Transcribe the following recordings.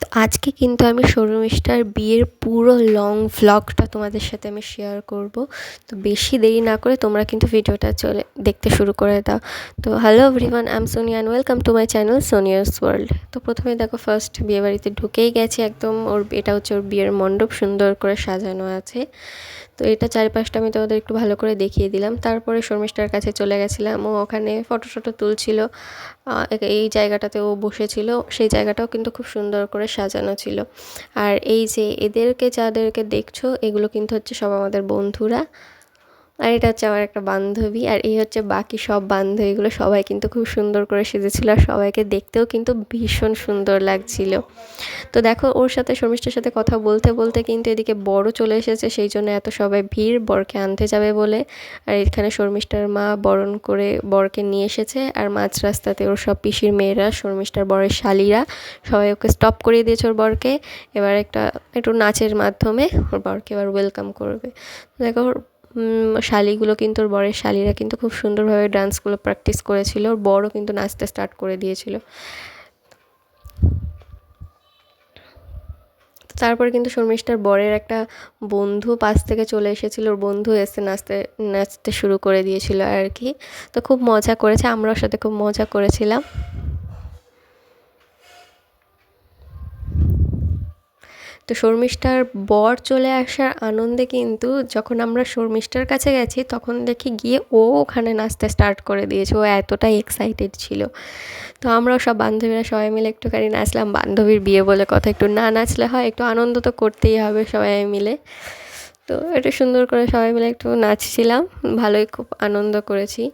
তো আজকে কিন্তু আমি শর্মিষ্ঠার বিয়ের পুরো লং ভ্লগটা তোমাদের সাথে আমি শেয়ার করব। তো বেশি দেরি না করে তোমরা কিন্তু ভিডিওটা দেখতে শুরু করে দাও। তো hello everyone, I am Sonia and welcome to my channel Sonia's world. তো প্রথমে দেখো, ফার্স্ট বিয়েবাড়িতে ঢুকেই গেছি একদম। এটা হচ্ছে ওর বিয়ের মণ্ডপ, সুন্দর করে সাজানো আছে। তো এটা চারিপাশটা আমি তোমাদের একটু ভালো করে দেখিয়ে দিলাম। তারপরে শর্মিষ্ঠার কাছে চলে গেছিলাম, ও ওখানে ফটো তুলছিল। এই জায়গাটাতে ও বসেছিল, সেই জায়গাটাও কিন্তু খুব সুন্দর করে সাজানো ছিল। আর এই যে যাদেরকে দেখছো, এগুলো কিন্তু হচ্ছে সব আমাদের বন্ধুরা। আর এটা হচ্ছে আমার একটা বান্ধবী, আর এই হচ্ছে বাকি সব বান্ধবীগুলো। সবাই কিন্তু খুব সুন্দর করে সেজেছিল, আর সবাইকে দেখতেও কিন্তু ভীষণ সুন্দর লাগছিল। তো দেখো, ওর সাথে শর্মিষ্ঠার সাথে কথা বলতে বলতে কিন্তু এদিকে বরও চলে এসেছে, সেই জন্য এত সবাই ভিড় বরকে আনতে যাবে বলে। আর এখানে শর্মিষ্ঠার মা বরণ করে বরকে নিয়ে এসেছে, আর মাঝ রাস্তাতে ওর সব পিসির মেয়েরা, শর্মিষ্ঠার বরের শালিরা, সবাই ওকে স্টপ করিয়ে দিয়েছে ওর বরকে। এবার একটু নাচের মাধ্যমে ওর বরকে এবার ওয়েলকাম করবে। দেখো, শালিগুলো কিন্তু, ওর বরের শালিরা কিন্তু খুব সুন্দরভাবে ডান্সগুলো প্র্যাকটিস করেছিল। ওর বরও কিন্তু নাচতে স্টার্ট করে দিয়েছিল। তারপরে কিন্তু শর্মিষ্ঠার বরের একটা বন্ধু পাশ থেকে চলে এসেছিল, ওর বন্ধু এসে নাচতে শুরু করে দিয়েছিল আর কি। তো খুব মজা করেছে, আমরাও সাথে খুব মজা করেছিলাম। তো শর্মিষ্ঠার বর চলে আসার আনন্দে কিন্তু যখন আমরা শর্মিষ্ঠার কাছে গেছি, তখন দেখি গিয়ে ও ওখানে নাচতে স্টার্ট করে দিয়েছে। ও এতটাই এক্সাইটেড ছিল। তো আমরাও সব বান্ধবীরা সবাই মিলে একটুখানি নাচলাম। বান্ধবীর বিয়ে বলে কথা, একটু না নাচলে হয়? একটু আনন্দ তো করতেই হবে সবাই মিলে। তো একটু সুন্দর করে সবাই মিলে একটু নাচছিলাম, ভালোই খুব আনন্দ করেছি।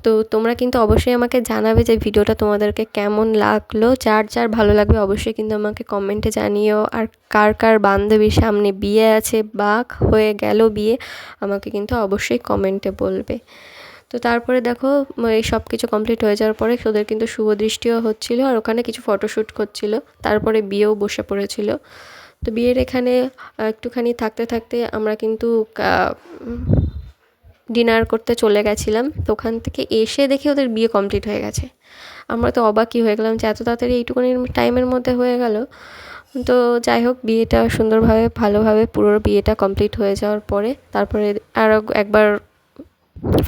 তো তোমরা কিন্তু অবশ্যই আমাকে জানাবে যে ভিডিওটা তোমাদেরকে কেমন লাগলো। যার ভালো লাগবে অবশ্যই কিন্তু আমাকে কমেন্টে জানিও। আর কার বান্ধবীর সামনে বিয়ে আছে বা হয়ে গেল বিয়ে, আমাকে কিন্তু অবশ্যই কমেন্টে বলবে। তো তারপরে দেখো, এই সব কিছু কমপ্লিট হয়ে যাওয়ার পরে ওদের কিন্তু শুভ দৃষ্টিও হচ্ছিল, আর ওখানে কিছু ফটোশ্যুট করছিল। তারপরে বিয়েও বসে পড়েছিল। তো বিয়ের এখানে একটুখানি থাকতে আমরা কিন্তু ডিনার করতে চলে গেছিলাম। তো ওখান থেকে এসে দেখি ওদের বিয়ে কমপ্লিট হয়ে গেছে। আমরা তো অবাকই হয়ে গেলাম যে এত তাড়াতাড়ি এইটুকুনি টাইমের মধ্যে হয়ে গেল। তো যাই হোক, বিয়েটা সুন্দরভাবে ভালোভাবে পুরো বিয়েটা কমপ্লিট হয়ে যাওয়ার পরে তারপরে আরও একবার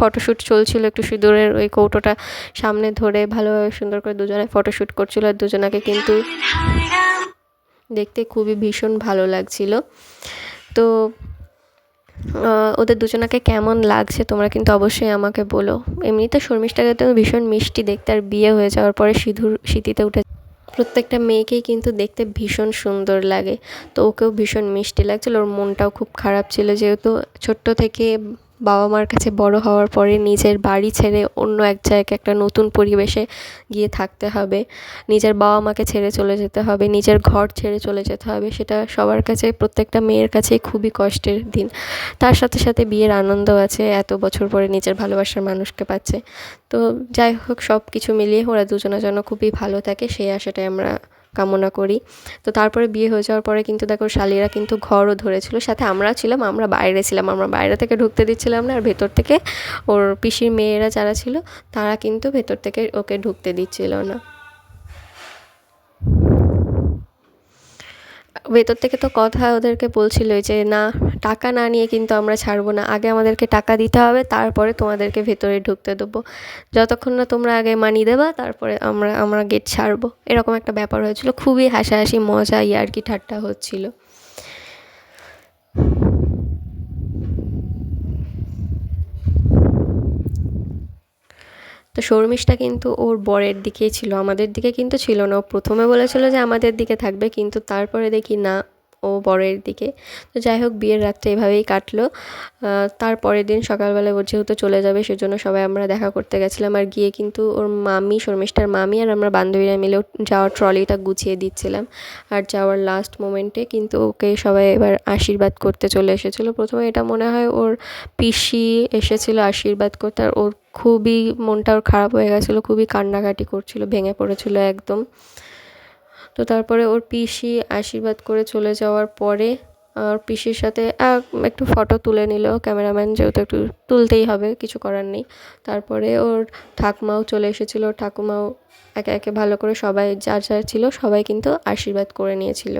ফটোশ্যুট চলছিল। একটু সিঁদুরের ওই কৌটোটা সামনে ধরে ভালোভাবে সুন্দর করে দুজনে ফটোশ্যুট করছিল, আর দুজনাকে কিন্তু দেখতে খুবই ভীষণ ভালো লাগছিল। তো ওদের দুজনাকে কেমন লাগছে তোমরা কিন্তু অবশ্যই আমাকে বলো। এমনিতে শর্মিষ্ঠাকে তো ভীষণ মিষ্টি দেখতে, আর বিয়ে হয়ে যাওয়ার পরে সিঁথিতে উঠে প্রত্যেকটা মেয়েকেই কিন্তু দেখতে ভীষণ সুন্দর লাগে। তো ওকেও ভীষণ মিষ্টি লাগছিল। ওর মনটাও খুব খারাপ ছিল, যেহেতু ছোট্ট থেকে বাবা মার কাছে বড় হওয়ার পরে নিজের বাড়ি ছেড়ে অন্য এক জায়গায় একটা নতুন পরিবেশে গিয়ে থাকতে হবে, নিজের বাবা মাকে ছেড়ে চলে যেতে হবে, নিজের ঘর ছেড়ে চলে যেতে হবে। সেটা সবার কাছে, প্রত্যেকটা মেয়ের কাছেই খুবই কষ্টের দিন। তার সাথে সাথে বিয়ের আনন্দ আছে, এত বছর পরে নিজের ভালোবাসার মানুষকে পাচ্ছে। তো যাই হোক, সব কিছু মিলিয়ে ওরা দুজনের জন্য খুবই ভালো থাকে, সেই আশাটাই আমরা কামনা করি। তো তারপরে বিয়ে হয়ে যাওয়ার পরে কিন্তু দেখো, শালিরা কিন্তু ঘরও ধরেছিল, সাথে আমরা ছিলাম। আমরা বাইরে ছিলাম, আমরা বাইরে থেকে ঢুকতে দিচ্ছিলাম না, আর ভেতর থেকে ওর পিসির মেয়েরা যারা ছিল তারা কিন্তু ভেতর থেকে ওকে ঢুকতে দিচ্ছিল না। ভেতর থেকে তো কথা ওদেরকে বলছিল যে না, টাকা না নিয়ে কিন্তু আমরা ছাড়বো না, আগে আমাদেরকে টাকা দিতে হবে, তারপরে তোমাদেরকে ভেতরে ঢুকতে দেবো। যতক্ষণ না তোমরা আগে মানি দেবা, তারপরে আমরা গেট ছাড়বো। এরকম একটা ব্যাপার হয়েছিল, খুবই হাসাহাসি মজা ইয়ার্কি ঠাট্টা হচ্ছিল। তো শর্মিষ্ঠা কিন্তু ওর বরের দিকেই ছিল, আমাদের দিকে কিন্তু ছিল না। ও প্রথমে বলেছিল যে আমাদের দিকে থাকবে, কিন্তু তারপরে দেখি না, ও বরের দিকে। তো যাই হোক, বিয়ের রাতটা এভাবেই কাটলো। তারপরের দিন সকালবেলা ওর যেহেতু চলে যাবে, সেজন্য সবাই আমরা দেখা করতে গেছিলাম। আর গিয়ে কিন্তু ওর মামি, শর্মিষ্ঠার মামি আর আমরা বান্ধবীরা মিলে যাওয়ার ট্রলিটা গুছিয়ে দিচ্ছিলাম। আর যাওয়ার লাস্ট মোমেন্টে কিন্তু ওকে সবাই এবার আশীর্বাদ করতে চলে এসেছিলো। প্রথমে এটা মনে হয় ওর পিসি এসেছিলো আশীর্বাদ করতে, আর ওর খুবই মনটা ওর খারাপ হয়ে গেছিলো, খুবই কান্নাকাটি করছিল, ভেঙে পড়েছিল একদম। তো তারপরে ওর পিসি আশীর্বাদ করে চলে যাওয়ার পরে আর পিসির সাথে একটু ফটো তুলে নিল ক্যামেরাম্যান, যেহেতু একটু তুলতেই হবে, কিছু করার নেই। তারপরে ওর ঠাকুমাও চলে এসেছিলো, ঠাকুমাও একে একে ভালো করে সবাই যার যার ছিল সবাই কিন্তু আশীর্বাদ করে নিয়েছিল।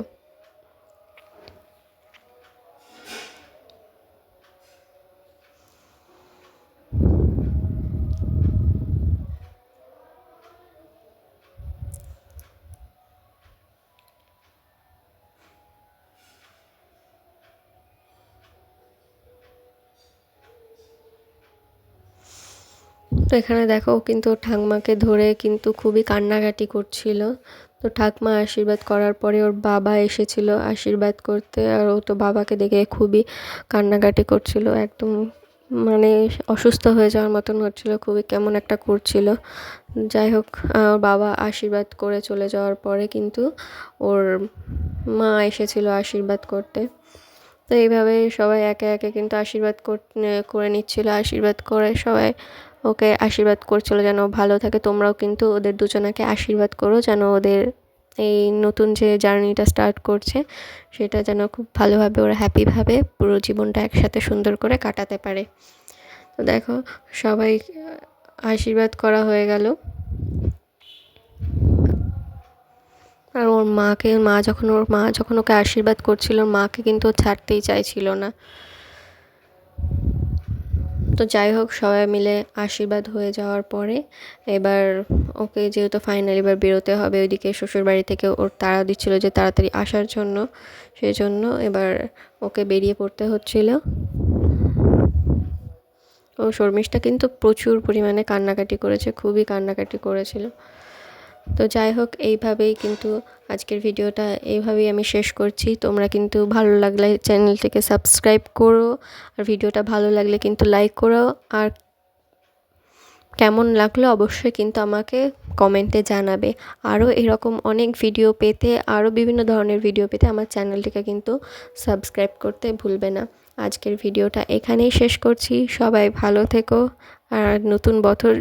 তো এখানে দেখো কিন্তু ঠাকুমাকে ধরে কিন্তু খুবই কান্নাকাটি করছিল। তো ঠাকুমা আশীর্বাদ করার পরে ওর বাবা এসেছিল আশীর্বাদ করতে, আর ও তো বাবাকে দেখে খুবই কান্নাকাটি করছিল, একদম মানে অসুস্থ হয়ে যাওয়ার মতন হচ্ছিল, খুবই কেমন একটা করছিল। যাই হোক, বাবা আশীর্বাদ করে চলে যাওয়ার পরে কিন্তু ওর মা এসেছিল আশীর্বাদ করতে। তো এইভাবে সবাই একে একে কিন্তু আশীর্বাদ করে নিচ্ছিল, আশীর্বাদ করে সবাই ওকে আশীর্বাদ করছিল যেন ভালো থাকে। তোমরাও কিন্তু ওদের দুজনাকে আশীর্বাদ করো যেন ওদের এই নতুন যে জার্নিটা স্টার্ট করছে সেটা যেন খুব ভালোভাবে ওরা হ্যাপিভাবে পুরো জীবনটা একসাথে সুন্দর করে কাটাতে পারে। তো দেখো সবাই আশীর্বাদ করা হয়ে গেল। আর ওর মা যখন ওকে আশীর্বাদ করছিল, মাকে কিন্তু ছাড়তেই চাইছিল না। তো যাই হোক, সবাই মিলে আশীর্বাদ হয়ে যাওয়ার পরে এবার ওকে যেহেতু ফাইনালি এবার বেরোতে হবে, ওইদিকে শ্বশুরবাড়ি থেকে ওর তাড়া দিচ্ছিল যে তাড়াতাড়ি আসার জন্য, সেই জন্য এবার ওকে বেরিয়ে পড়তে হচ্ছিল। ও শর্মিষ্ঠা কিন্তু প্রচুর পরিমাণে কান্নাকাটি করেছে, খুবই কান্নাকাটি করেছিল। তো যাই হোক, এইভাবেই কিন্তু আজকের ভিডিওটা এইভাবেই আমি শেষ করছি। তোমরা কিন্তু ভালো লাগলে চ্যানেলটিকে সাবস্ক্রাইব করো, আর ভিডিওটা ভালো লাগলে কিন্তু লাইক করো, আর কেমন লাগলো অবশ্যই কিন্তু আমাকে কমেন্টে জানাবে। আরও এরকম অনেক ভিডিও পেতে, আরও বিভিন্ন ধরনের ভিডিও পেতে আমার চ্যানেলটিকে কিন্তু সাবস্ক্রাইব করতে ভুলবে না। আজকের ভিডিওটা এখানেই শেষ করছি। সবাই ভালো থেকো, আর নতুন বছর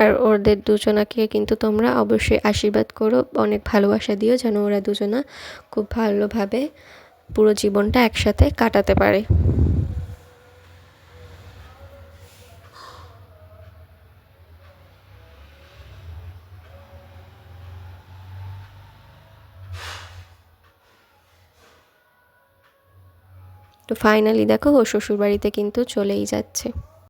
আর ওদের দুজনাকে কিন্তু তোমরা অবশ্যই আশীর্বাদ করো, অনেক ভালোবাসা দিও যেন ওরা দুজনা খুব ভালোভাবে পুরো জীবনটা একসাথে কাটাতে পারে। তো ফাইনালি দেখো ও শ্বশুরবাড়িতে কিন্তু চলেই যাচ্ছে।